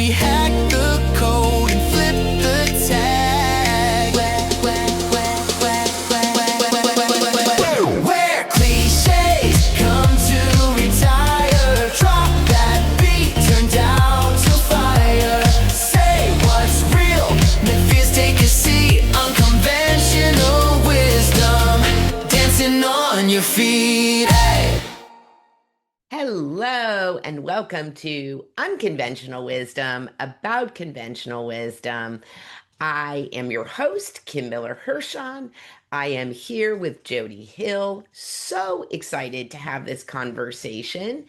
We hack the code and flip the tag. Where cliches come to retire. Drop that beat, turn down to fire. Say what's real, make fears take a seat. Unconventional wisdom, dancing on your feet. Hey. Hello, and welcome to Unconventional Wisdom about conventional wisdom. I am your host, Kim Miller-Hershon. I am here with Jodie Hill. So excited to have this conversation.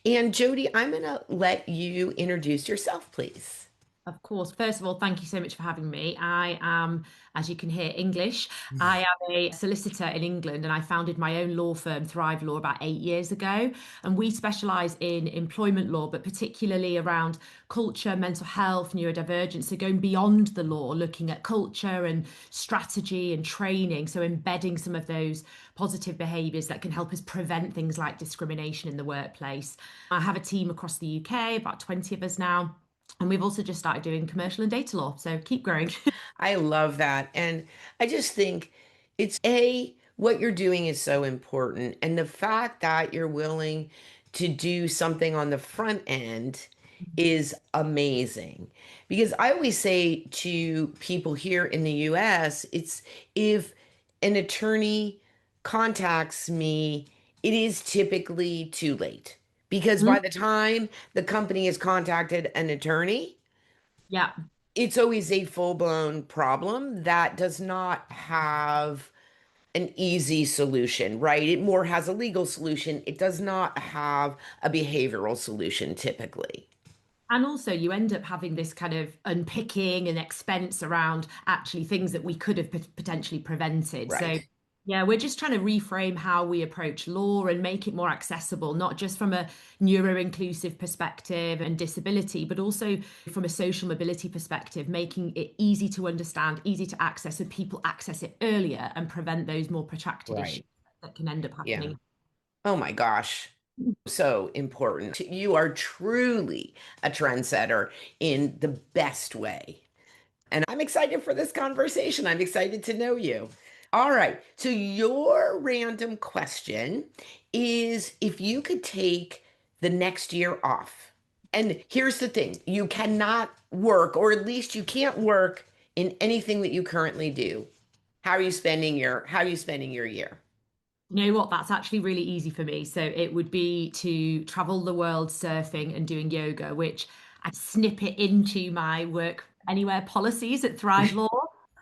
And Jodie, I'm going to let you introduce yourself, please. Of course. First of all, thank you so much for having me. I am, as you can hear, English. I am a solicitor in England and I founded my own law firm, Thrive Law, about 8 years ago. And we specialize in employment law, but particularly around culture, mental health, neurodivergence. So going beyond the law, looking at culture and strategy and training. So embedding some of those positive behaviours that can help us prevent things like discrimination in the workplace. I have a team across the UK, about 20 of us now. And we've also just started doing commercial and data law. So keep growing. I love that. And I just think what you're doing is so important. And the fact that you're willing to do something on the front end is amazing. Because I always say to people here in the US, it's if an attorney contacts me, it is typically too late. Because by the time the company has contacted an attorney, Yeah. it's always a full-blown problem that does not have an easy solution, right? It more has a legal solution. It does not have a behavioral solution typically. And also, you end up having this kind of unpicking and expense around actually things that we could have potentially prevented. So, Right. yeah, we're just trying to reframe how we approach law and make it more accessible, not just from a neuro-inclusive perspective and disability, but also from a social mobility perspective, making it easy to understand, easy to access, so people access it earlier and prevent those more protracted issues Right. that can end up Yeah. happening. Oh my gosh. So important. You are truly a trendsetter in the best way. And I'm excited for this conversation. I'm excited to know you. All right. So, your random question is if you could take the next year off. And here's the thing, you cannot work, or at least you can't work in anything that you currently do. How are you spending your year? You know what? That's actually really easy for me. So it would be to travel the world surfing and doing yoga, which I snip it into my work anywhere policies at Thrive Law.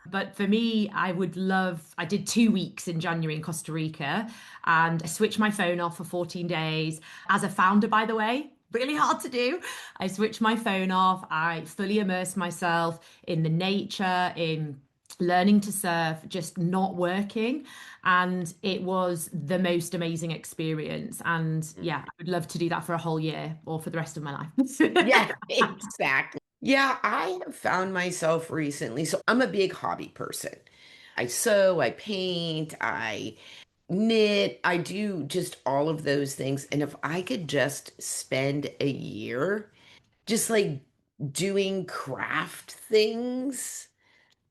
But for me, I did 2 weeks in January in Costa Rica and I switched my phone off for 14 days. As a founder, by the way, really hard to do. I switched my phone off. I fully immersed myself in the nature, in learning to surf, just not working. And it was the most amazing experience. And yeah, I would love to do that for a whole year or for the rest of my life. Yeah, exactly. Yeah, I have found myself recently. So I'm a big hobby person. I sew, I paint, I knit, I do just all of those things. And if I could just spend a year just like doing craft things,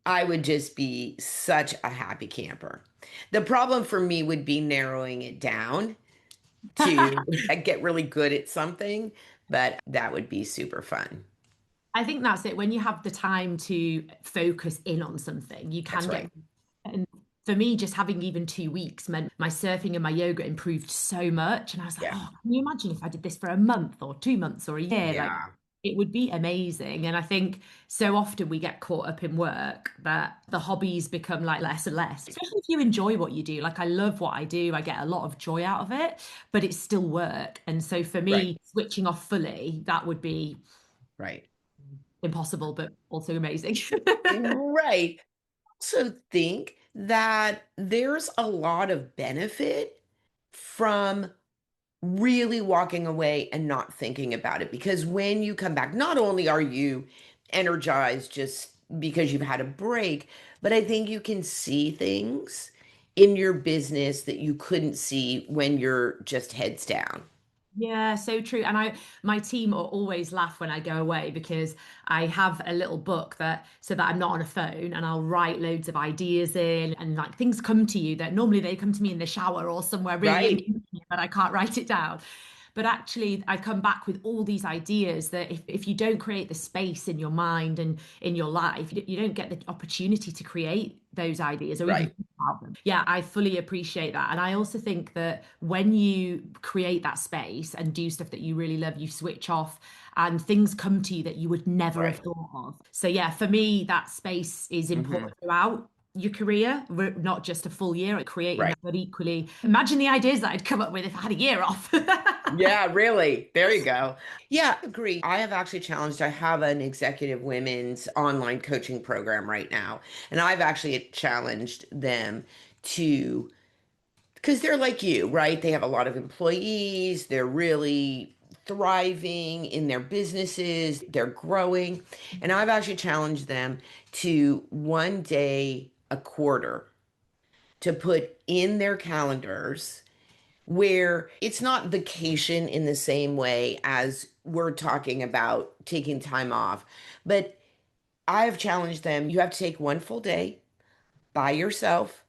I would just be such a happy camper. The problem for me would be narrowing it down to get really good at something, but that would be super fun. I think that's it. When you have the time to focus in on something, you That's can right. get. And for me, just having even 2 weeks meant my surfing and my yoga improved so much. And I was like, Yeah. oh, can you imagine if I did this for a month or 2 months or a year? Like, Yeah. it would be amazing. And I think so often we get caught up in work that the hobbies become like less and less, especially if you enjoy what you do. Like, I love what I do, I get a lot of joy out of it, but it's still work. And so for Right. me, switching off fully, that would be Right. impossible, but also amazing. Right. So think that there's a lot of benefit from really walking away and not thinking about it. Because when you come back, not only are you energized just because you've had a break, but I think you can see things in your business that you couldn't see when you're just heads down. Yeah, so true. And my team always laugh when I go away because I have a little book that so that I'm not on a phone and I'll write loads of ideas in and like things come to you that normally they come to me in the shower or somewhere really Right. inconvenient, but I can't write it down. But actually, I come back with all these ideas that if you don't create the space in your mind and in your life, you don't get the opportunity to create those ideas or even Right. think about them. Yeah, I fully appreciate that. And I also think that when you create that space and do stuff that you really love, you switch off and things come to you that you would never have Right. thought of. So, yeah, for me, that space is Hmm. important throughout your career, not just a full year at creating Right. that, but equally imagine the ideas that I'd come up with if I had a year off. Yeah, really. There you go. Yeah, I agree. I have actually challenged, I have an executive women's online coaching program right now. And I've actually challenged them to, because they're like you, right? They have a lot of employees, they're really thriving in their businesses, they're growing. And I've actually challenged them to one day a quarter to put in their calendars where it's not vacation in the same way as we're talking about taking time off. But I've challenged them, you have to take one full day by yourself.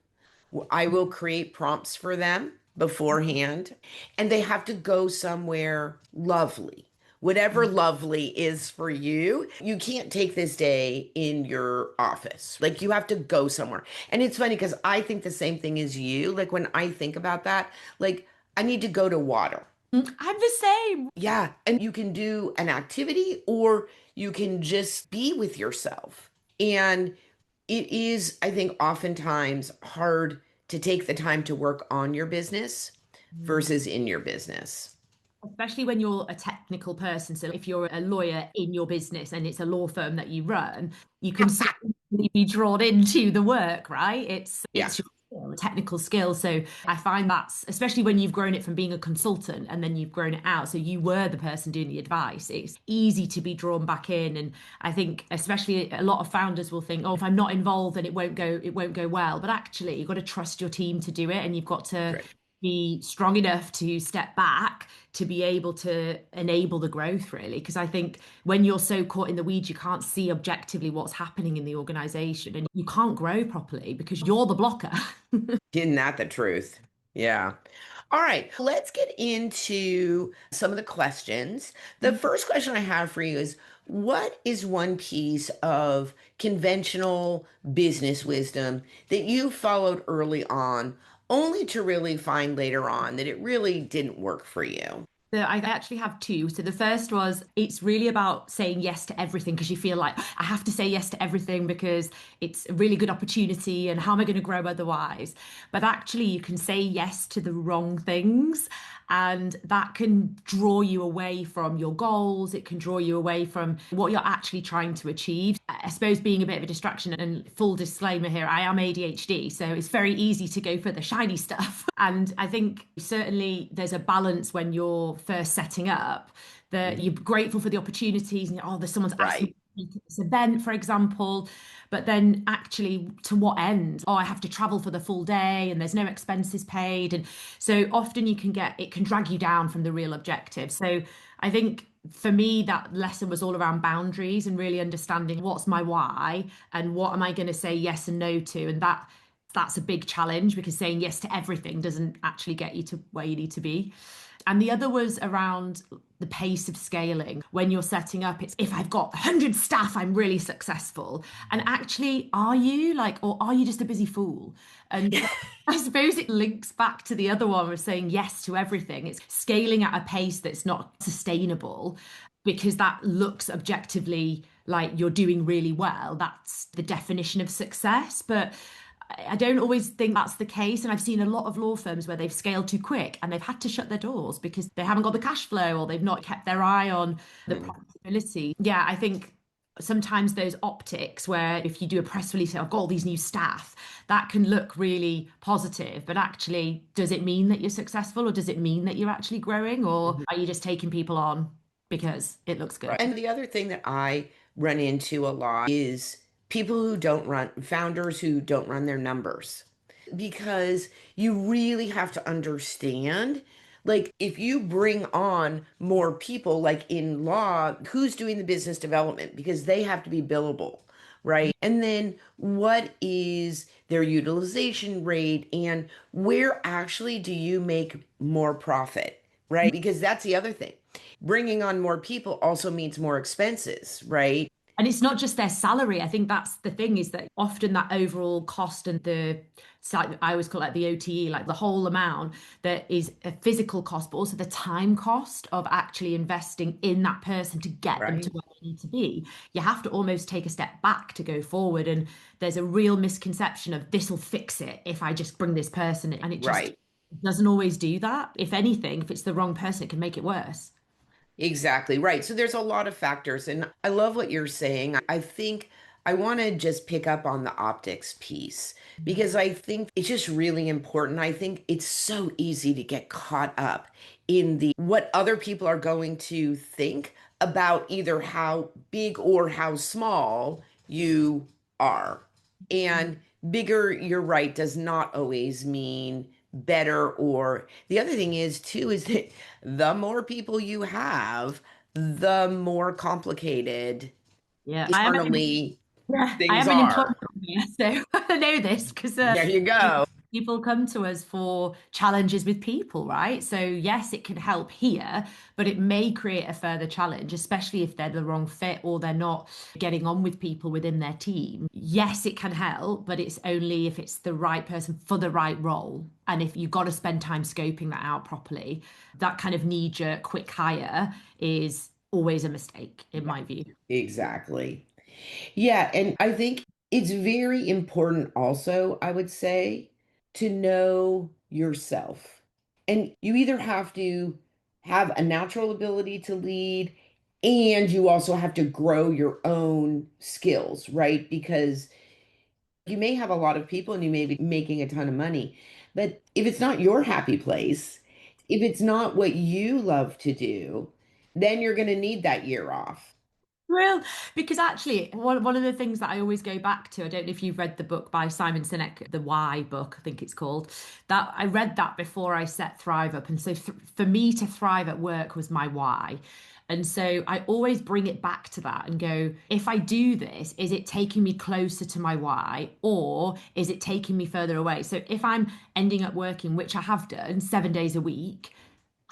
I will create prompts for them beforehand, and they have to go somewhere lovely. Whatever lovely is for you, you can't take this day in your office. Like you have to go somewhere. And it's funny because I think the same thing as you. Like when I think about that, like I need to go to water. I'm the same. Yeah. And you can do an activity or you can just be with yourself. And it is, I think, oftentimes hard to take the time to work on your business versus in your business. Especially when you're a technical person. So if you're a lawyer in your business and it's a law firm that you run, you can so easily be drawn into the work, right? Yeah. It's your skill, a technical skill. So I find that's especially when you've grown it from being a consultant and then you've grown it out. So you were the person doing the advice. It's easy to be drawn back in. And I think especially a lot of founders will think, oh, if I'm not involved, then it won't go well. But actually, you've got to trust your team to do it and you've got to Right. be strong enough to step back to be able to enable the growth really because I think when you're so caught in the weeds you can't see objectively what's happening in the organization and you can't grow properly because you're the blocker. Isn't that the truth? Yeah. All right. Let's get into some of the questions. The first question I have for you is what is one piece of conventional business wisdom that you followed early on, only to really find later on that it really didn't work for you? So I actually have two. So the first was it's really about saying yes to everything because you feel like I have to say yes to everything because it's a really good opportunity and how am I going to grow otherwise? But actually you can say yes to the wrong things and that can draw you away from your goals. It can draw you away from what you're actually trying to achieve. I suppose being a bit of a distraction and full disclaimer here, I am ADHD, so it's very easy to go for the shiny stuff. And I think certainly there's a balance when you're first setting up that Mhm. you're grateful for the opportunities and oh, there's someone's asked me Right. to speak at this event, for example. But then actually to what end? Oh, I have to travel for the full day and there's no expenses paid. And so often it can drag you down from the real objective. So I think for me, that lesson was all around boundaries and really understanding what's my why and what am I going to say yes and no to. And that's a big challenge because saying yes to everything doesn't actually get you to where you need to be. And the other was around the pace of scaling. When you're setting up, it's if I've got 100 staff, I'm really successful. And actually, are you like, or are you just a busy fool? And I suppose it links back to the other one of saying yes to everything. It's scaling at a pace that's not sustainable because that looks objectively like you're doing really well. That's the definition of success. But I don't always think that's the case. And I've seen a lot of law firms where they've scaled too quick and they've had to shut their doors because they haven't got the cash flow or they've not kept their eye on the Mm. profitability. Yeah, I think sometimes those optics where if you do a press release, I've got all these new staff, that can look really positive. But actually, does it mean that you're successful or does it mean that you're actually growing or Mhm. are you just taking people on because it looks good? Right. And the other thing that I run into a lot is people who don't run, founders who don't run their numbers. Because you really have to understand Like, if you bring on more people, like in law, who's doing the business development? Because they have to be billable, right? And then what is their utilization rate and where actually do you make more profit, right? Because that's the other thing. Bringing on more people also means more expenses, right? And it's not just their salary. I think that's the thing, is that often that overall cost and I always call it the OTE, like the whole amount that is a physical cost, but also the time cost of actually investing in that person to get them to Right. where they need to be. You have to almost take a step back to go forward. And there's a real misconception of this will fix it if I just bring this person in. And it just Right. doesn't always do that. If anything, if it's the wrong person, it can make it worse. Exactly right. So there's a lot of factors, and I love what you're saying. I think I want to just pick up on the optics piece because I think it's just really important. I think it's so easy to get caught up in the what other people are going to think about either how big or how small you are. And bigger, you're right, does not always mean better. Or the other thing is, too, is that the more people you have, the more complicated Yeah, internally I things am an employee, are. so I know this because There you go. people come to us for challenges with people, right? So yes, it can help here, but it may create a further challenge, especially if they're the wrong fit or they're not getting on with people within their team. Yes, it can help, but it's only if it's the right person for the right role. And if you've got to spend time scoping that out properly, that kind of knee-jerk quick hire is always a mistake, in my view. Exactly. Yeah, and I think it's very important also, I would say, to know yourself. And you either have to have a natural ability to lead and you also have to grow your own skills, right? Because you may have a lot of people and you may be making a ton of money, but if it's not your happy place, if it's not what you love to do, then you're going to need that year off. Well, because actually, one of the things that I always go back to, I don't know if you've read the book by Simon Sinek, the Why book, I think it's called. That I read that before I set Thrive up. And so for me to thrive at work was my why. And so I always bring it back to that and go, if I do this, is it taking me closer to my why or is it taking me further away? So if I'm ending up working, which I have done 7 days a week,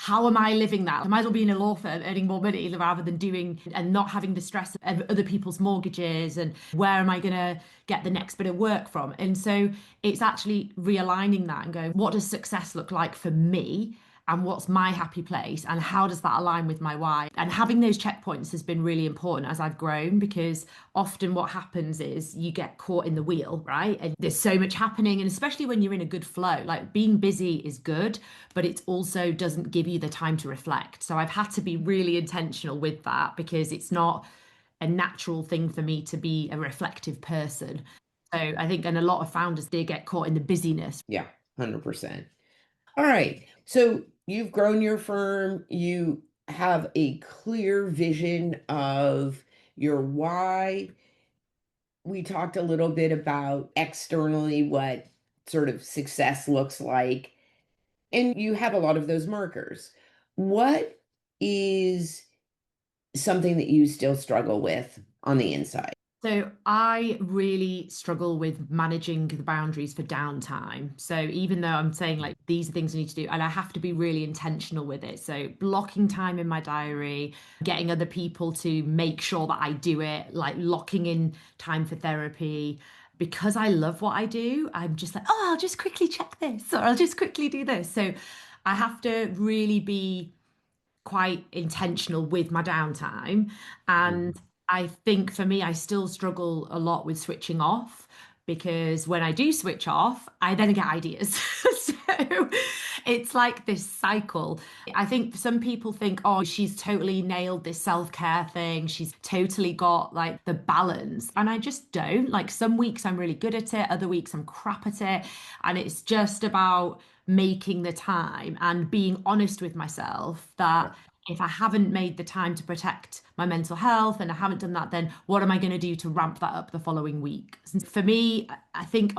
how am I living that? I might as well be in a law firm earning more money rather than doing and not having the stress of other people's mortgages and where am I going to get the next bit of work from? And so it's actually realigning that and going, what does success look like for me? And what's my happy place? And how does that align with my why? And having those checkpoints has been really important as I've grown because often what happens is you get caught in the wheel, right? And there's so much happening. And especially when you're in a good flow, like being busy is good, but it also doesn't give you the time to reflect. So I've had to be really intentional with that because it's not a natural thing for me to be a reflective person. So I think, and a lot of founders, they get caught in the busyness. Yeah, 100%. All right. So you've grown your firm, you have a clear vision of your why. We talked a little bit about externally what sort of success looks like, and you have a lot of those markers. What is something that you still struggle with on the inside? So I really struggle with managing the boundaries for downtime. So even though I'm saying like these are things I need to do, and I have to be really intentional with it. So blocking time in my diary, getting other people to make sure that I do it, like locking in time for therapy. Because I love what I do, I'm just like, oh, I'll just quickly check this, or I'll just quickly do this. So I have to really be quite intentional with my downtime. And Mhm. I think for me, I still struggle a lot with switching off because when I do switch off, I then get ideas. So it's like this cycle. I think some people think, oh, she's totally nailed this self-care thing. She's totally got like the balance. And I just don't. Like some weeks I'm really good at it, other weeks I'm crap at it. And it's just about making the time and being honest with myself Yeah. that if I haven't made the time to protect my mental health and I haven't done that, then what am I going to do to ramp that up the following week? For me, I think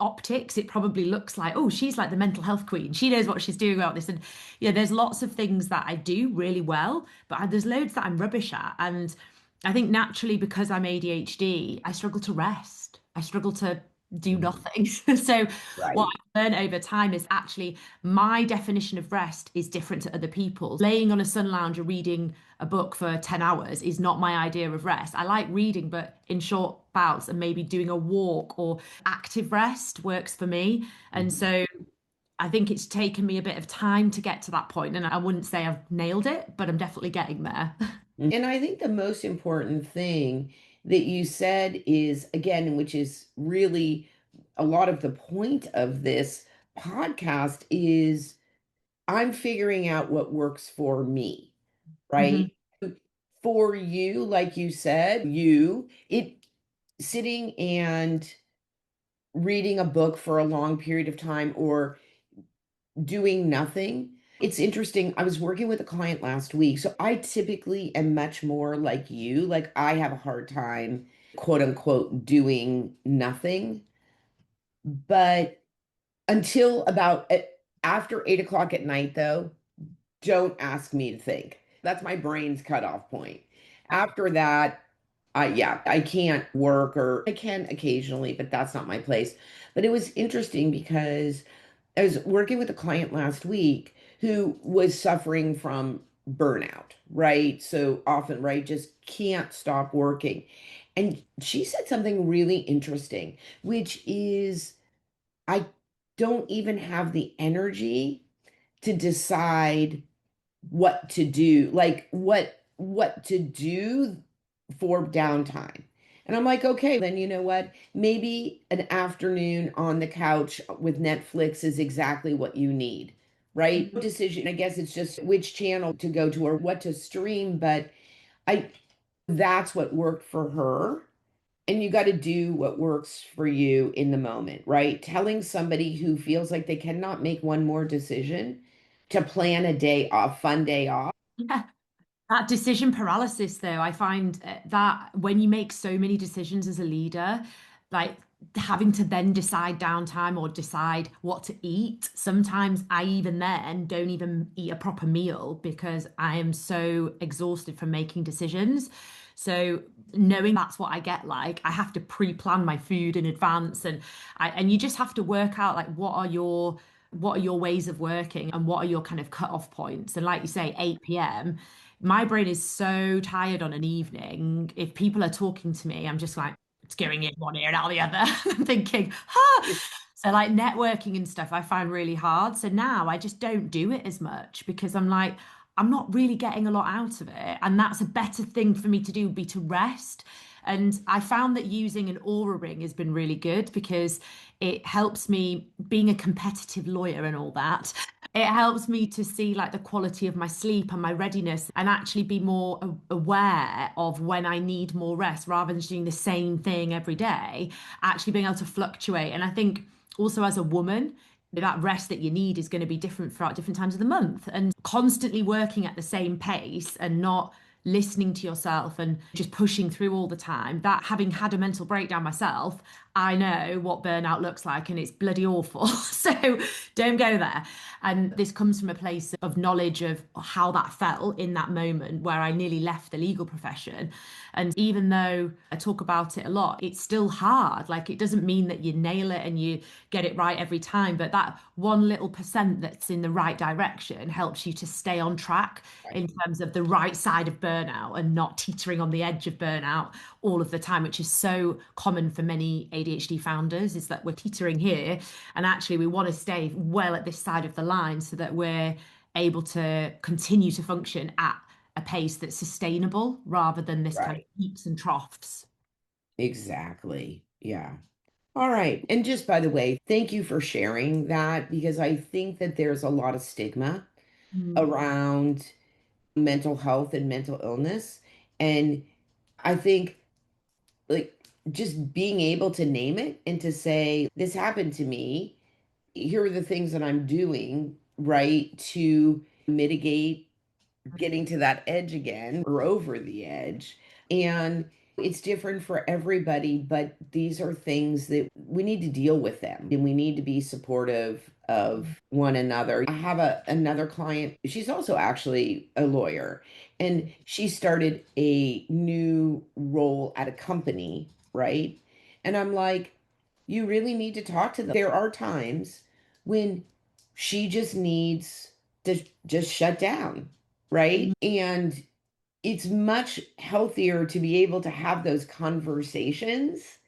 optics, it probably looks like, oh, she's like the mental health queen. She knows what she's doing about this. And there's lots of things that I do really well, but there's loads that I'm rubbish at. And I think naturally, because I'm ADHD, I struggle to rest. I struggle to do nothing. So what Right. I've learned over time is actually my definition of rest is different to other people's. Laying on a sun lounger reading a book for 10 hours is not my idea of rest. I like reading, but in short bouts, and maybe doing a walk or active rest works for me. And Mhm. so I think it's taken me a bit of time to get to that point, and I wouldn't say I've nailed it, but I'm definitely getting there. And I think the most important thing that you said is, again, which is really a lot of the point of this podcast, is I'm figuring out what works for me, Mhm. right? For you, like you said, sitting and reading a book for a long period of time or doing nothing. It's interesting. I was working with a client last week. So I typically am much more like you. Like I have a hard time, quote unquote, doing nothing. But until about after 8 o'clock at night, though, don't ask me to think. That's my brain's cutoff point. After that, I can't work, or I can occasionally, but that's not my place. But it was interesting because I was working with a client last week who was suffering from burnout, right? So often, right, just can't stop working. And she said something really interesting, which is, I don't even have the energy to decide what to do, like what to do for downtime. And I'm like, okay, then you know what? Maybe an afternoon on the couch with Netflix is exactly what you need, right? Decision. I guess it's just which channel to go to or what to stream, but I that's what worked for her. And you got to do what works for you in the moment, right? Telling somebody who feels like they cannot make one more decision to plan a day off, fun day off. That decision paralysis, though, I find that when you make so many decisions as a leader, like having to then decide downtime or decide what to eat, sometimes I even then don't even eat a proper meal because I am so exhausted from making decisions. So knowing that's what I get like, I have to pre-plan my food in advance, and you just have to work out like what are your ways of working and what are your kind of cut-off points. And like you say, 8 p.m. My brain is so tired on an evening. If people are talking to me, I'm just like, it's going in one ear and out the other. I'm thinking, huh. So like networking and stuff, I find really hard. So now I just don't do it as much because I'm like, I'm not really getting a lot out of it. And that's a better thing for me to do, would be to rest. And I found that using an aura ring has been really good because it helps me, being a competitive lawyer and all that, it helps me to see like the quality of my sleep and my readiness and actually be more aware of when I need more rest rather than just doing the same thing every day, actually being able to fluctuate. And I think also as a woman, that rest that you need is going to be different throughout different times of the month, and constantly working at the same pace and not listening to yourself and just pushing through all the time. That, having had a mental breakdown myself, I know what burnout looks like and it's bloody awful. So don't go there. And this comes from a place of knowledge of how that felt in that moment where I nearly left the legal profession. And even though I talk about it a lot, it's still hard. Like, it doesn't mean that you nail it and you get it right every time, but that one little percent that's in the right direction helps you to stay on track in terms of the right side of burnout and not teetering on the edge of burnout all of the time, which is so common for many ADHD founders, is that we're teetering here and actually we want to stay well at this side of the line so that we're able to continue to function at a pace that's sustainable rather than this kind of Right. peaks and troughs. Exactly. Yeah. All right. And just by the way, thank you for sharing that, because I think that there's a lot of stigma Mm. around mental health and mental illness. And I think, like, just being able to name it and to say, this happened to me, here are the things that I'm doing, right, to mitigate getting to that edge again or over the edge. And It's different for everybody, but these are things that we need to deal with them and we need to be supportive of one another. I have another client. She's also actually a lawyer and she started a new role at a company, right? And I'm like, you really need to talk to them. There are times when she just needs to just shut down, right? And it's much healthier to be able to have those conversations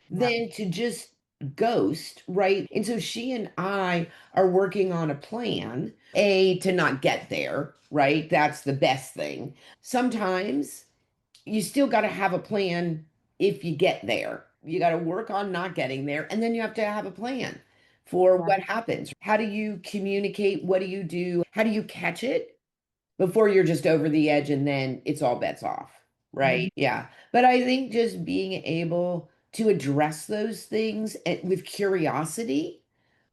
Yeah. than to just ghost, right? And so she and I are working on a plan, to not get there, right? That's the best thing. Sometimes you still got to have a plan if you get there. You got to work on not getting there, and then you have to have a plan for Yeah. what happens. How do you communicate? What do you do? How do you catch it before you're just over the edge and then it's all bets off, right? Yeah. But I think just being able to address those things with curiosity.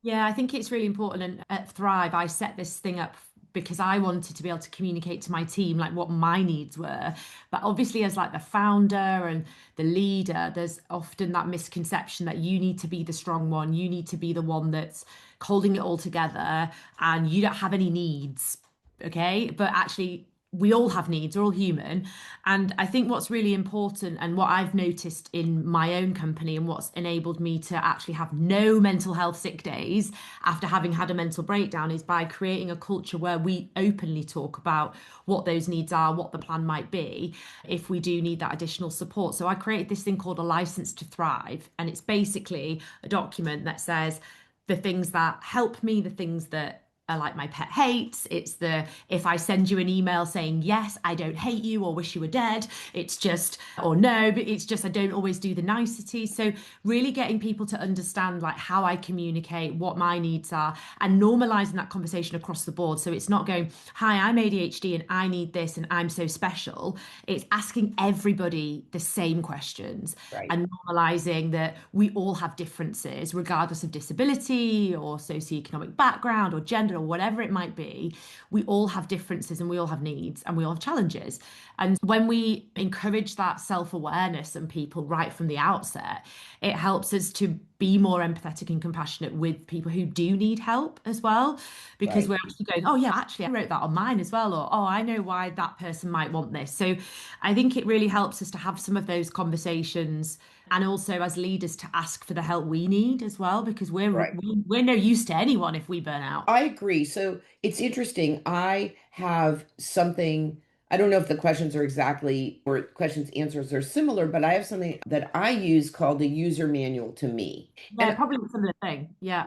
Yeah, I think it's really important. And at Thrive, I set this thing up because I wanted to be able to communicate to my team like what my needs were. But obviously, as like the founder and the leader, there's often that misconception that you need to be the strong one. You need to be the one that's holding it all together and you don't have any needs. Okay. But actually, we all have needs, we're all human. And I think what's really important and what I've noticed in my own company and what's enabled me to actually have no mental health sick days after having had a mental breakdown is by creating a culture where we openly talk about what those needs are, what the plan might be, if we do need that additional support. So I created this thing called a license to thrive. And it's basically a document that says the things that help me, the things that are like my pet hates. It's the if I send you an email saying yes, I don't hate you or wish you were dead. It's just or no, but it's just I don't always do the niceties. So really getting people to understand like how I communicate, what my needs are, and normalizing that conversation across the board. So it's not going, hi, I'm ADHD and I need this and I'm so special. It's asking everybody the same questions Right. and normalizing that we all have differences, regardless of disability or socioeconomic background or gender or whatever it might be. We all have differences and we all have needs and we all have challenges. And when we encourage that self-awareness in people right from the outset, it helps us to be more empathetic and compassionate with people who do need help as well, because Right. we're actually going, oh yeah, actually I wrote that on mine as well, or oh, I know why that person might want this. So I think it really helps us to have some of those conversations and also as leaders to ask for the help we need as well, because Right. we're no use to anyone if we burn out. I agree. So it's interesting. I have something, I don't know if the questions are exactly or questions answers are similar, but I have something that I use called the user manual to me. Yeah, And probably a similar thing. Yeah.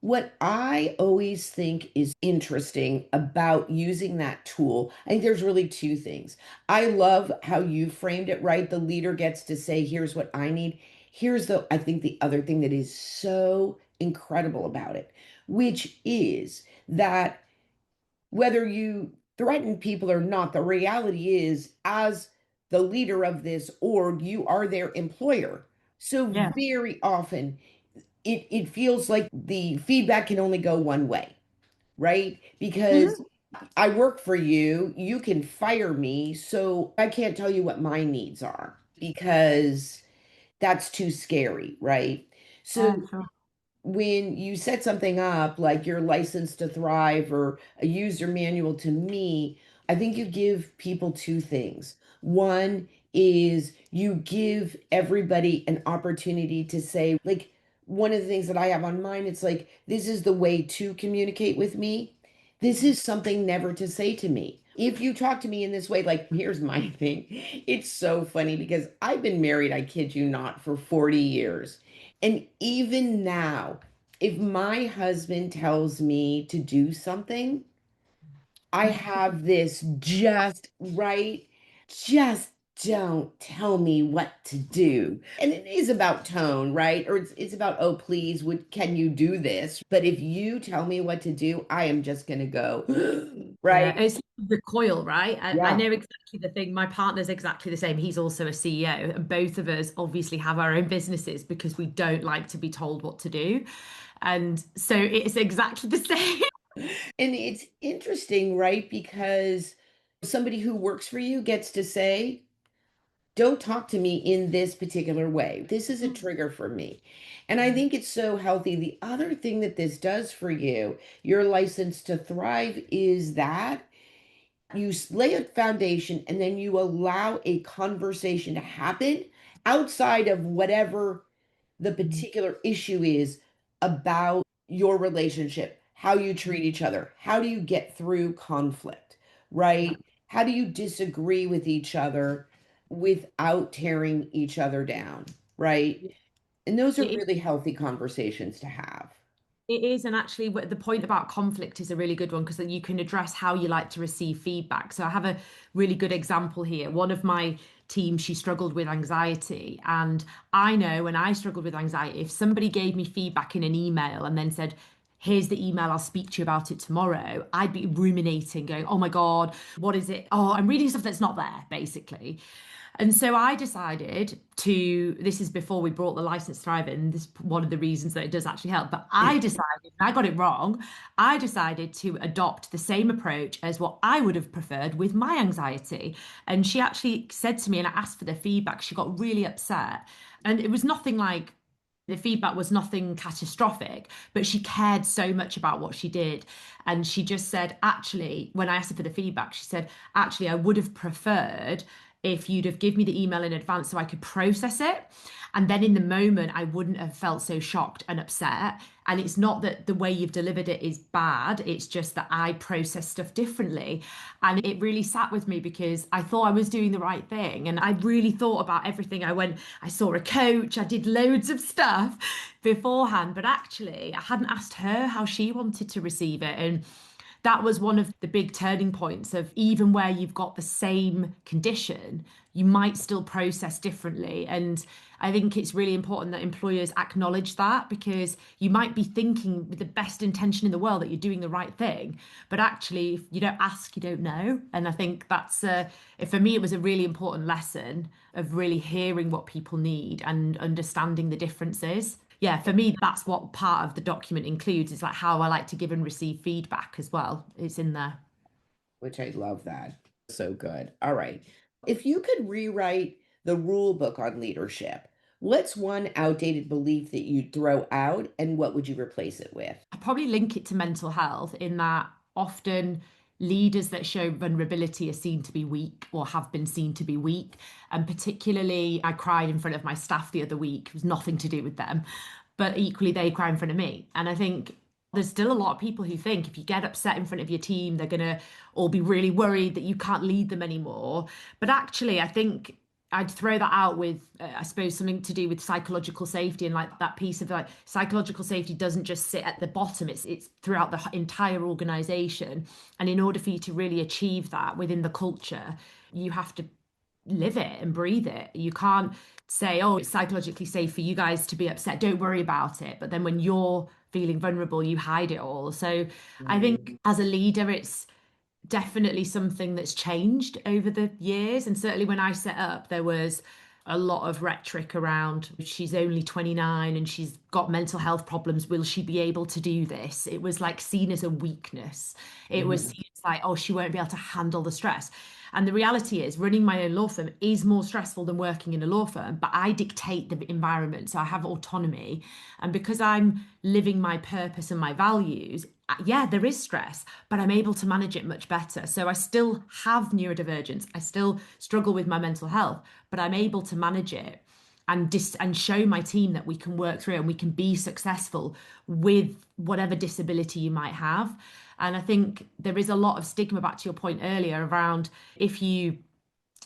what I always think is interesting about using that tool, I think there's really two things. I love how you framed it, right? The leader gets to say, here's what I need. I think the other thing that is so incredible about it, which is that whether you threaten people or not, the reality is, as the leader of this org, you are their employer. So Yeah. very often it feels like the feedback can only go one way, right? Because Mhm. I work for you, you can fire me, so I can't tell you what my needs are because that's too scary, right? So Yeah, sure. when you set something up like your license to thrive or a user manual to me, I think you give people two things. One is you give everybody an opportunity to say, like, one of the things that I have on mine, it's like, this is the way to communicate with me. This is something never to say to me. If you talk to me in this way, like, here's my thing. It's so funny because I've been married, I kid you not, for 40 years. And even now, if my husband tells me to do something, I have this just right, just don't tell me what to do. And it is about tone, right? Or it's about, oh, please, can you do this? But if you tell me what to do, I am just going to go, Yeah, right? it's recoil, right? I Yeah. know exactly the thing. My partner's exactly the same. He's also a CEO, and both of us obviously have our own businesses because we don't like to be told what to do. And so it's exactly the same. And it's interesting, right? Because somebody who works for you gets to say, don't talk to me in this particular way. This is a Mm. trigger for me. And I think it's so healthy. The other thing that this does for you, your license to thrive, is that you lay a foundation and then you allow a conversation to happen outside of whatever the Mm. particular issue is about your relationship, how you treat each other, how do you get through conflict, Yeah. right? How do you disagree with each other without tearing each other down, right? And those are It really healthy conversations to have. It is, and actually, the point about conflict is a really good one because then you can address how you like to receive feedback. So I have a really good example here. One of my team, she struggled with anxiety, and I know when I struggled with anxiety, if somebody gave me feedback in an email and then said, "Here's the email, I'll speak to you about it tomorrow," I'd be ruminating, going, "Oh my God, what is it? Oh, I'm reading stuff that's not there," basically. And so I decided to, this is before we brought the license thrive in, this is one of the reasons that it does actually help. But I decided, and I got it wrong, I decided to adopt the same approach as what I would have preferred with my anxiety. And she actually said to me, and I asked for the feedback, she got really upset. And it was nothing like, the feedback was nothing catastrophic, but she cared so much about what she did. And she just said, actually, when I asked her for the feedback, she said, actually, I would have preferred if you'd have given me the email in advance so I could process it. And then in the moment, I wouldn't have felt so shocked and upset. And it's not that the way you've delivered it is bad, it's just that I process stuff differently. And it really sat with me because I thought I was doing the right thing. And I really thought about everything. I saw a coach, I did loads of stuff beforehand, but actually, I hadn't asked her how she wanted to receive it. And that was one of the big turning points of even where you've got the same condition, you might still process differently. And I think it's really important that employers acknowledge that because you might be thinking with the best intention in the world that you're doing the right thing. But actually, if you don't ask, you don't know. And I think that's, for me, it was a really important lesson of really hearing what people need and understanding the differences. Yeah, for me, that's what part of the document includes. It's like how I like to give and receive feedback as well. It's in there. Which I love that. So good. All right. If you could rewrite the rule book on leadership, what's one outdated belief that you'd throw out and what would you replace it with? I probably link it to mental health in that often leaders that show vulnerability are seen to be weak or have been seen to be weak. And particularly, I cried in front of my staff the other week. It was nothing to do with them, but equally, they cry in front of me. And I think there's still a lot of people who think if you get upset in front of your team, they're going to all be really worried that you can't lead them anymore. But actually, I think I'd throw that out with, I suppose, something to do with psychological safety and like that piece of like psychological safety doesn't just sit at the bottom; it's throughout the entire organization. And in order for you to really achieve that within the culture, you have to live it and breathe it. You can't say, "Oh, it's psychologically safe for you guys to be upset. Don't worry about it." But then when you're feeling vulnerable, you hide it all. So I Mm. think as a leader, it's definitely something that's changed over the years. And certainly when I set up, there was a lot of rhetoric around she's only 29 and she's got mental health problems. Will she be able to do this? It was like seen as a weakness. It was Mhm. seen as like, oh, she won't be able to handle the stress. And the reality is, running my own law firm is more stressful than working in a law firm, but I dictate the environment. So I have autonomy. And because I'm living my purpose and my values, yeah, there is stress, but I'm able to manage it much better. So I still have neurodivergence. I still struggle with my mental health, but I'm able to manage it and show my team that we can work through and we can be successful with whatever disability you might have. And I think there is a lot of stigma, back to your point earlier, around if you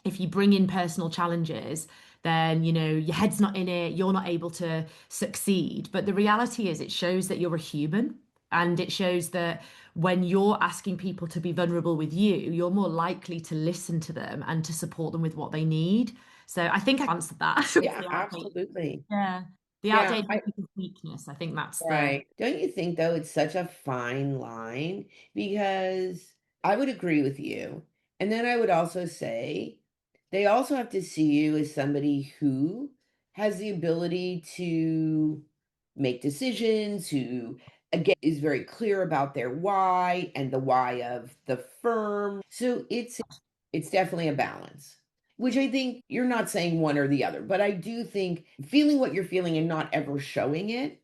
if you bring in personal challenges, then your head's not in it, you're not able to succeed. But the reality is it shows that you're a human, and it shows that when you're asking people to be vulnerable with you, you're more likely to listen to them and to support them with what they need. So I think I answered that. It's Yeah, the outdated, absolutely. yeah, the Yeah, outdated belief of weakness. I think that's the right. Don't you think, though, it's such a fine line? Because I would agree with you. And then I would also say they also have to see you as somebody who has the ability to make decisions, who, again, is very clear about their why and the why of the firm. So it's definitely a balance. which I think you're not saying one or the other, but I do think feeling what you're feeling and not ever showing it,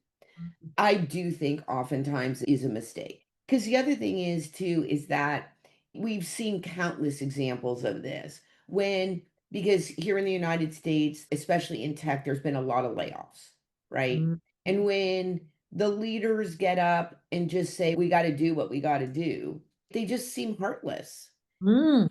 I do think oftentimes is a mistake. Because the other thing is, too, is that we've seen countless examples of this when, because here in the United States, especially in tech, there's been a lot of layoffs, right? Mm. And when the leaders get up and just say, we got to do what we got to do, they just seem heartless.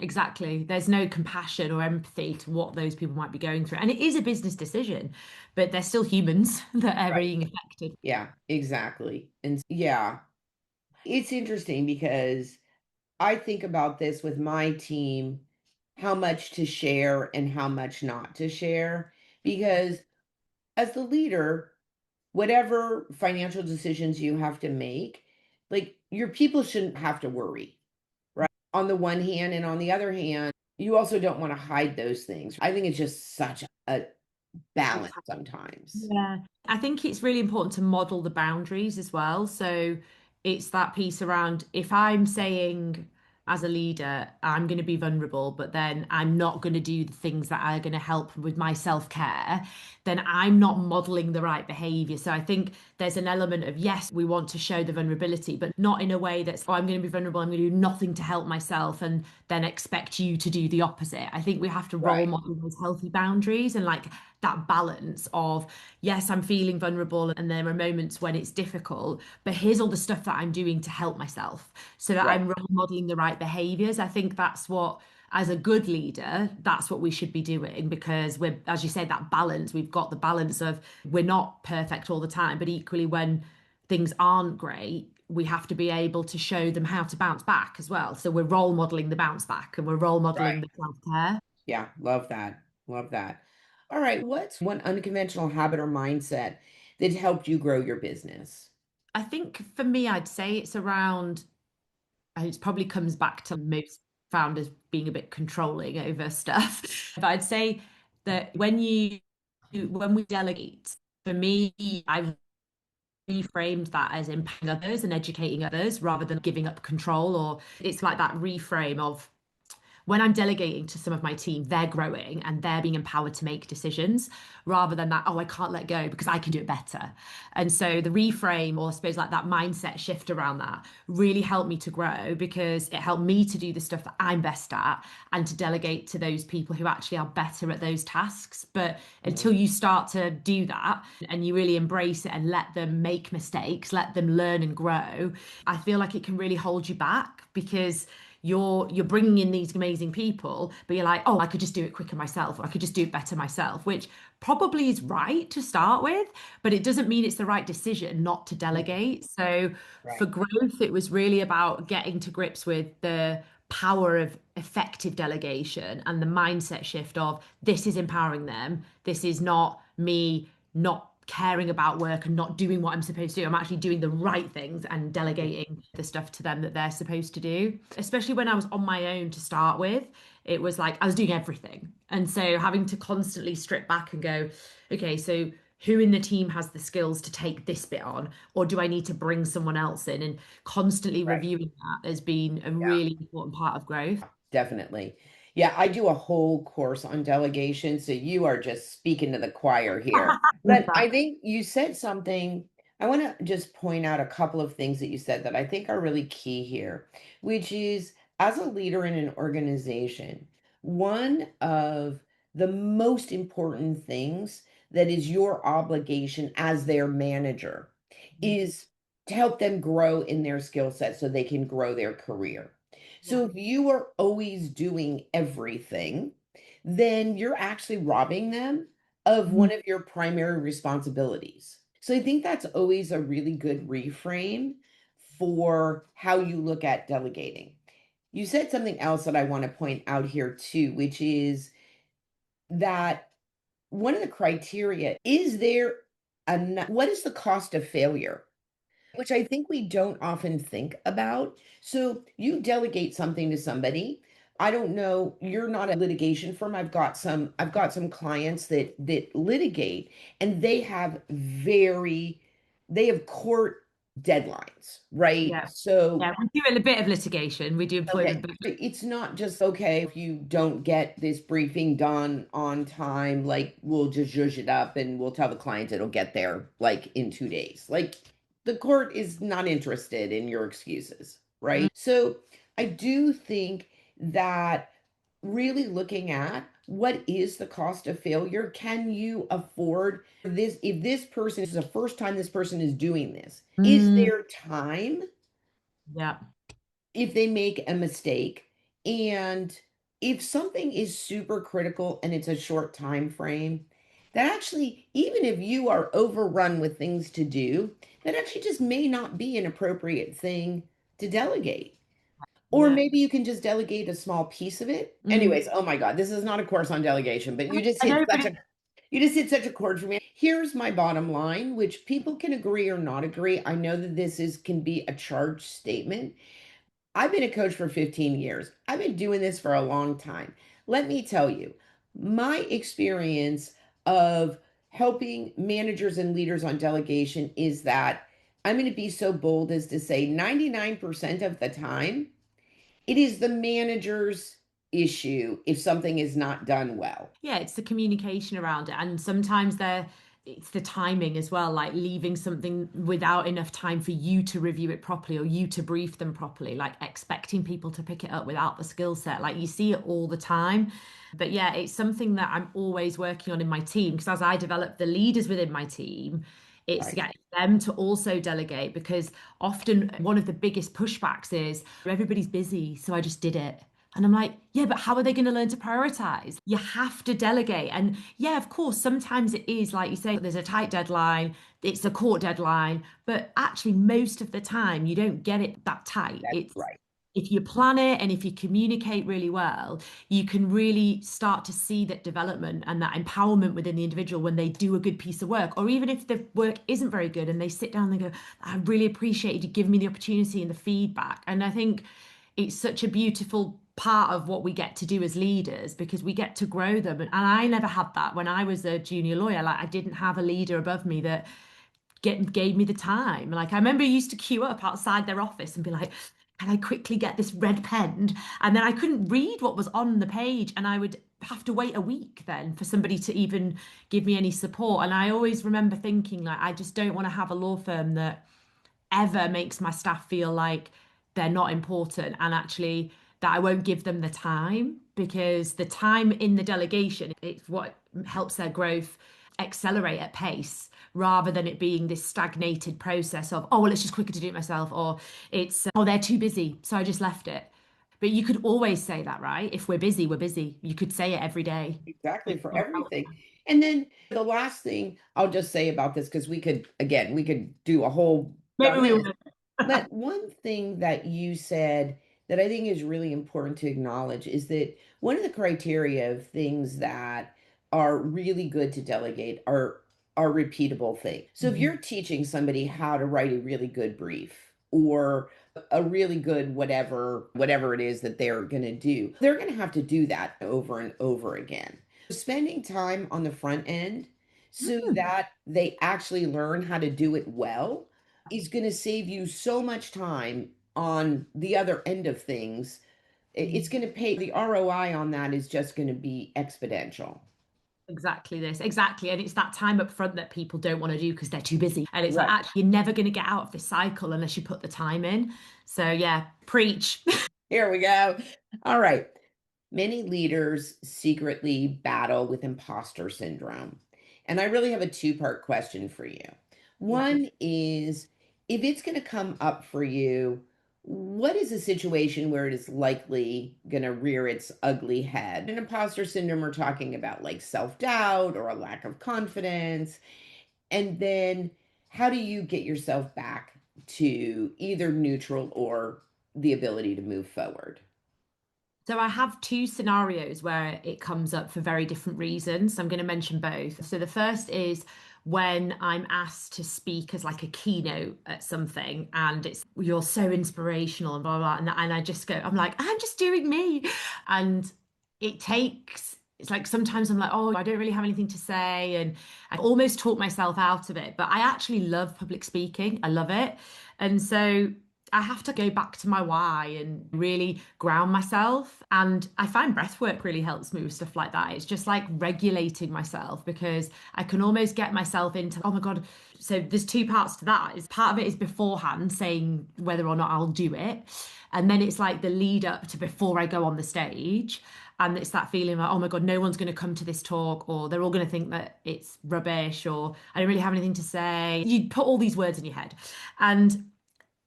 Exactly. There's no compassion or empathy to what those people might be going through. And it is a business decision, but they're still humans that are Right. being affected. Yeah, exactly. And yeah, it's interesting because I think about this with my team, how much to share and how much not to share. Because as the leader, whatever financial decisions you have to make, like your people shouldn't have to worry, right? On the one hand, and on the other hand, you also don't want to hide those things. I think it's just such a balance sometimes. Yeah, I think it's really important to model the boundaries as well. So it's that piece around if I'm saying as a leader, I'm going to be vulnerable, but then I'm not going to do the things that are going to help with my self-care, then I'm not modeling the right behavior. So I think there's an element of, yes, we want to show the vulnerability, but not in a way that's, oh, I'm going to be vulnerable, I'm going to do nothing to help myself and then expect you to do the opposite. I think we have to role Right, model those healthy boundaries and like that balance of, yes, I'm feeling vulnerable and there are moments when it's difficult, but here's all the stuff that I'm doing to help myself so that right, I'm role modeling the right behaviors. I think that's what, as a good leader, that's what we should be doing because we're, as you say, that balance, we've got the balance of we're not perfect all the time, but equally when things aren't great, we have to be able to show them how to bounce back as well. So we're role modeling the bounce back and we're role right. modeling the self-care. Yeah, love that. Love that. All right, what's one unconventional habit or mindset that helped you grow your business? I think for me, I'd say it's around, it probably comes back to most founders being a bit controlling over stuff. But I'd say that when we delegate, for me, I've reframed that as empowering others and educating others rather than giving up control. Or it's like that reframe of when I'm delegating to some of my team, they're growing and they're being empowered to make decisions rather than that, oh, I can't let go because I can do it better. And so the reframe, or I suppose like that mindset shift around that, really helped me to grow because it helped me to do the stuff that I'm best at and to delegate to those people who actually are better at those tasks. But Mhm. until you start to do that and you really embrace it and let them make mistakes, let them learn and grow, I feel like it can really hold you back because you're bringing in these amazing people, but you're like, oh, I could just do it quicker myself, or I could just do it better myself, which probably is right to start with, but it doesn't mean it's the right decision not to Mhm. delegate. So for Right, growth, it was really about getting to grips with the power of effective delegation and the mindset shift of this is empowering them. This is not me not caring about work and not doing what I'm supposed to do. I'm actually doing the right things and delegating the stuff to them that they're supposed to do. Especially when I was on my own to start with, it was like I was doing everything. And so having to constantly strip back and go, okay, so who in the team has the skills to take this bit on, or do I need to bring someone else in? And constantly right. reviewing that has been a Yeah, really important part of growth. definitely. Yeah, I do a whole course on delegation, so you are just speaking to the choir here. Love But that. I think you said something. I want to just point out a couple of things that you said that I think are really key here, which is as a leader in an organization, one of the most important things that is your obligation as their manager is to help them grow in their skill set so they can grow their career. Yeah. So if you are always doing everything, then you're actually robbing them of Mm. one of your primary responsibilities. So I think that's always a really good reframe for how you look at delegating. You said something else that I want to point out here too, which is that one of the criteria is there what is the cost of failure? Which I think we don't often think about. So you delegate something to somebody. I don't know, you're not a litigation firm. I've got some clients that litigate and they have court deadlines, right? Yeah. So Yeah, we do a bit of litigation. We do okay. employment, but It's not just okay if you don't get this briefing done on time, like we'll just zhuzh it up and we'll tell the client it'll get there like in 2 days. Like the court is not interested in your excuses, mm, right? So I do think that really looking at what is the cost of failure? Can you afford this? If this person is the first time this person is doing this, is mm, there time yeah. if they make a mistake? And if something is super critical and it's a short time frame, that actually, even if you are overrun with things to do, that actually just may not be an appropriate thing to delegate. Or Yeah. maybe you can just delegate a small piece of it. Mm. Anyways, oh my God, this is not a course on delegation, but you just I hit know, but such a you just hit such a chord for me. Here's my bottom line, which people can agree or not agree. I know that this is can be a charged statement. I've been a coach for 15 years. I've been doing this for a long time. Let me tell you, my experience of helping managers and leaders on delegation is that I'm going to be so bold as to say 99% of the time, it is the manager's issue if something is not done well. yeah, it's the communication around it. And sometimes it's the timing as well, like leaving something without enough time for you to review it properly or you to brief them properly, like expecting people to pick it up without the skill set. Like you see it all the time. But yeah, it's something that I'm always working on in my team because as I develop the leaders within my team, it's to Right. get them to also delegate because often one of the biggest pushbacks is everybody's busy, so I just did it. And I'm like, yeah, but how are they going to learn to prioritize? You have to delegate. And yeah, of course, sometimes it is like you say, there's a tight deadline, it's a court deadline, but actually, most of the time, you don't get it that tight. That's It's right. if you plan it and if you communicate really well, you can really start to see that development and that empowerment within the individual when they do a good piece of work, or even if the work isn't very good and they sit down and they go, I really appreciate you giving me the opportunity and the feedback. And I think it's such a beautiful part of what we get to do as leaders because we get to grow them. And I never had that when I was a junior lawyer. Like I didn't have a leader above me that gave me the time. Like I remember I used to queue up outside their office and be like, can I quickly get this red pen? And then I couldn't read what was on the page and I would have to wait a week then for somebody to even give me any support. And I always remember thinking like I just don't want to have a law firm that ever makes my staff feel like they're not important and actually that I won't give them the time because the time in the delegation it's what helps their growth accelerate at pace rather than it being this stagnated process of oh well it's just quicker to do it myself or it's oh they're too busy so I just left it. But you could always say that, right? If we're busy, we're busy. You could say it every day. Exactly, for everything. And then the last thing I'll just say about this, because we could, again, we could do a whole Maybe on we this. will. But one thing that you said that I think is really important to acknowledge is that one of the criteria of things that are really good to delegate are repeatable things. So if Mhm. you're teaching somebody how to write a really good brief or a really good whatever it is that they're going to do, they're going to have to do that over and over again. Spending time on the front end so Mm, that they actually learn how to do it well is going to save you so much time on the other end of things. It's mm. going to pay the ROI on that is just going to be exponential. Exactly this, exactly. And it's that time up front that people don't want to do because they're too busy. And it's like, Right. actually, you're never going to get out of this cycle unless you put the time in. So, yeah, preach. Here we go. All right. Many leaders secretly battle with imposter syndrome. And I really have a two-part question for you. Yeah. One is if it's going to come up for you, what is a situation where it is likely going to rear its ugly head? In imposter syndrome, we're talking about like self-doubt or a lack of confidence. And then how do you get yourself back to either neutral or the ability to move forward? So I have two scenarios where it comes up for very different reasons. So I'm going to mention both. So the first is when I'm asked to speak as like a keynote at something and it's you're so inspirational and blah blah, blah and I just go, I'm like, I'm just doing me. And it takes it's like sometimes I'm like, oh, I don't really have anything to say. And I almost talk myself out of it. But I actually love public speaking. I love it. And so I have to go back to my why and really ground myself. And I find breath work really helps me with stuff like that. It's just like regulating myself because I can almost get myself into, oh my God. So there's two parts to that. Is part of it is beforehand saying whether or not I'll do it. And then it's like the lead up to before I go on the stage. And it's that feeling like, oh my God, no one's going to come to this talk, or they're all going to think that it's rubbish, or I don't really have anything to say. You put all these words in your head. And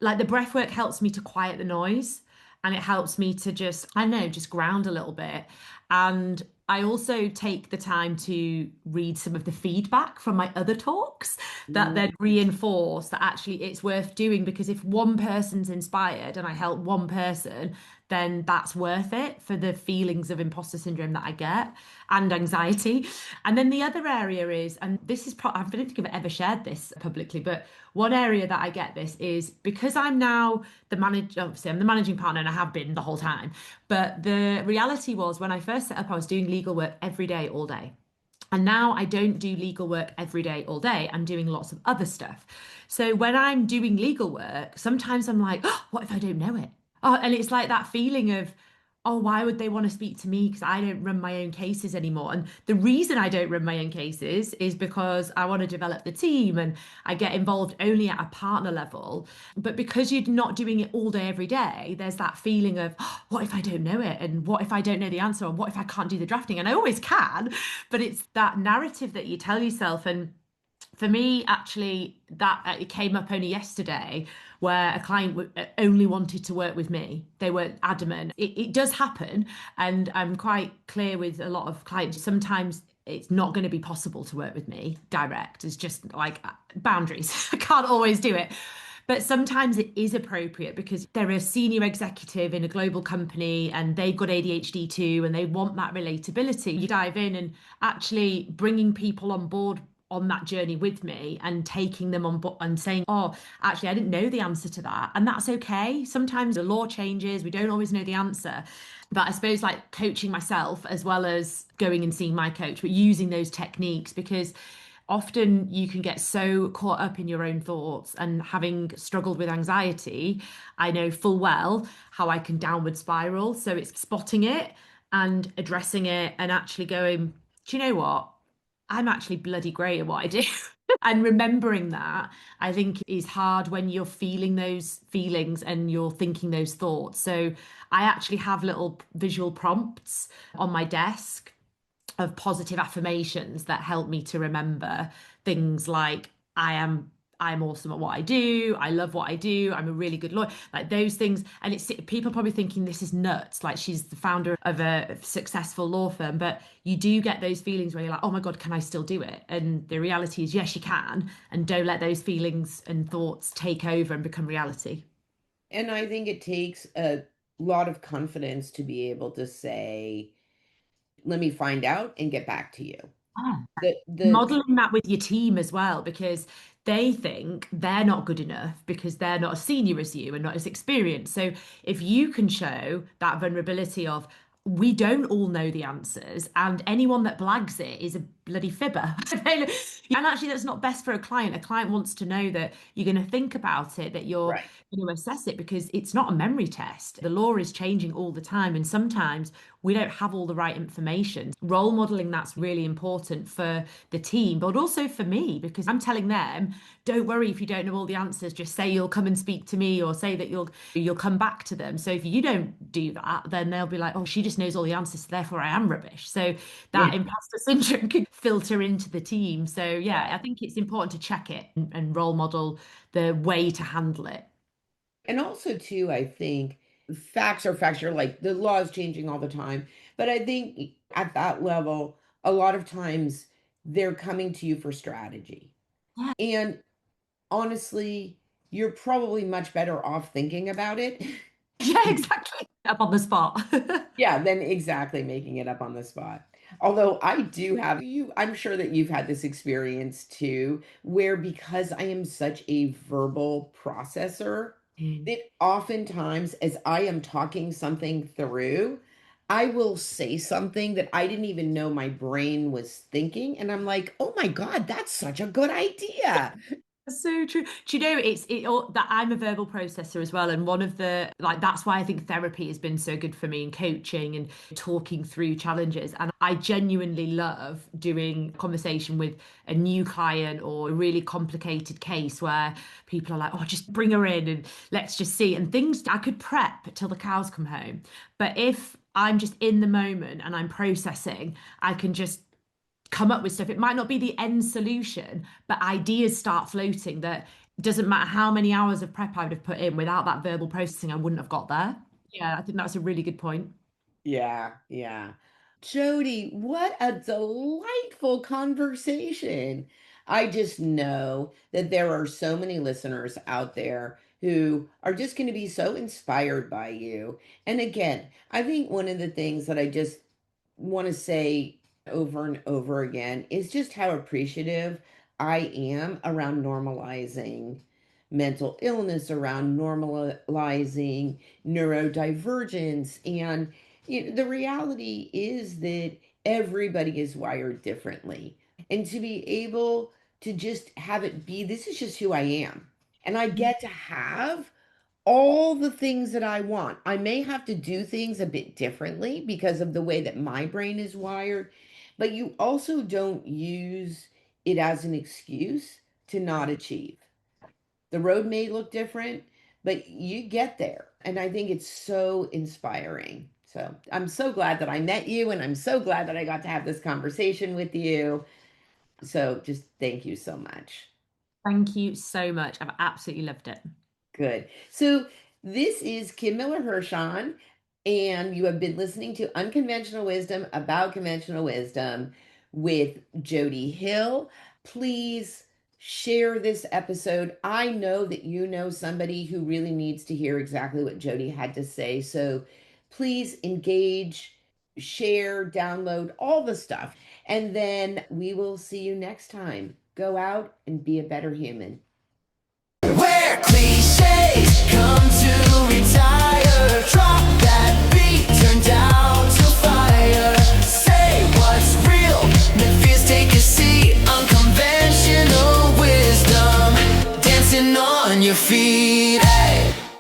like the breath work helps me to quiet the noise, and it helps me to just, I don't know, just ground a little bit. And I also take the time to read some of the feedback from my other talks that then reinforce that actually it's worth doing, because if one person's inspired and I help one person, then that's worth it for the feelings of imposter syndrome that I get and anxiety. And then the other area is, and this is, I don't think I've ever shared this publicly, but one area that I get this is because I'm now the manager, obviously I'm the managing partner and I have been the whole time. But the reality was when I first set up, I was doing legal work every day, all day. And now I don't do legal work every day, all day. I'm doing lots of other stuff. So when I'm doing legal work, sometimes I'm like, oh, what if I don't know it? Oh, and it's like that feeling of, oh, why would they want to speak to me? Because I don't run my own cases anymore. And the reason I don't run my own cases is because I want to develop the team and I get involved only at a partner level. But because you're not doing it all day, every day, there's that feeling of, oh, what if I don't know it? And what if I don't know the answer? And what if I can't do the drafting? And I always can. But it's that narrative that you tell yourself. And for me, actually, that it came up only yesterday where a client only wanted to work with me. They were adamant. It does happen. And I'm quite clear with a lot of clients. Sometimes it's not going to be possible to work with me direct. It's just like boundaries. I can't always do it. But sometimes it is appropriate because they're a senior executive in a global company and they've got ADHD too, and they want that relatability. You dive in and actually bringing people on board on that journey with me and taking them on board and saying, oh, actually, I didn't know the answer to that. And that's okay. Sometimes the law changes. We don't always know the answer. But I suppose like coaching myself as well as going and seeing my coach, but using those techniques because often you can get so caught up in your own thoughts, and having struggled with anxiety, I know full well how I can downward spiral. So it's spotting it and addressing it and actually going, do you know what? I'm actually bloody great at what I do. And remembering that, I think, is hard when you're feeling those feelings and you're thinking those thoughts. So I actually have little visual prompts on my desk of positive affirmations that help me to remember things like I'm awesome at what I do. I love what I do. I'm a really good lawyer. Like those things. And it's people probably thinking this is nuts. Like she's the founder of a successful law firm. But you do get those feelings where you're like, oh my God, can I still do it? And the reality is, yes, you can. And don't let those feelings and thoughts take over and become reality. And I think it takes a lot of confidence to be able to say, let me find out and get back to you. Ah. The Modeling that with your team as well, because they think they're not good enough because they're not as senior as you and not as experienced. So if you can show that vulnerability of, we don't all know the answers, and anyone that blags it is a bloody fibber. And actually, that's not best for a client. A client wants to know that you're going to think about it, that you're right. going to assess it, because it's not a memory test. The law is changing all the time, and sometimes we don't have all the right information. Role modeling, that's really important for the team, but also for me, because I'm telling them, don't worry if you don't know all the answers, just say you'll come and speak to me, or say that you'll come back to them. So if you don't do that, then they'll be like, oh, she just knows all the answers, so therefore I am rubbish. So that Yeah. imposter syndrome can filter into the team. So yeah, I think it's important to check it and role model the way to handle it. And also too, I think facts are facts. You're like the law is changing all the time. But I think at that level, a lot of times they're coming to you for strategy. Yeah, And honestly, you're probably much better off thinking about it. yeah, exactly. Up on the spot. Yeah, than exactly making it up on the spot. Although I do have I'm sure that you've had this experience too, where because I am such a verbal processor, Mm. that oftentimes as I am talking something through, I will say something that I didn't even know my brain was thinking. And I'm like, oh my God, that's such a good idea. So true. Do you know that I'm a verbal processor as well, and one of the like that's why I think therapy has been so good for me in coaching and talking through challenges. And I genuinely love doing conversation with a new client or a really complicated case where people are like, "Oh, just bring her in and let's just see." And things I could prep till the cows come home, but if I'm just in the moment and I'm processing, I can just come up with stuff. It might not be the end solution, but ideas start floating that doesn't matter how many hours of prep I would have put in without that verbal processing, I wouldn't have got there. Yeah, I think that's a really good point. Yeah, yeah. Jodie, what a delightful conversation. I just know that there are so many listeners out there who are just going to be so inspired by you. And again, I think one of the things that I just want to say over and over again is just how appreciative I am around normalizing mental illness, around normalizing neurodivergence. And the reality is that everybody is wired differently. And to be able to just have it be, this is just who I am. And I get to have all the things that I want. I may have to do things a bit differently because of the way that my brain is wired, but you also don't use it as an excuse to not achieve. The road may look different, but you get there. And I think it's so inspiring. So I'm so glad that I met you, and I'm so glad that I got to have this conversation with you. So just thank you so much. Thank you so much. I've absolutely loved it. Good. So this is Kim Miller-Hershon, and you have been listening to Unconventional Wisdom about conventional wisdom with Jodie Hill. Please share this episode. I know that you know somebody who really needs to hear exactly what Jodie had to say. So please engage, share, download, all the stuff. And then we will see you next time. Go out and be a better human. Where cliches come to retire. Drop that beat, turn down to fire. Say what's real, make fears take a seat. Unconventional wisdom, dancing on your feet. Hey!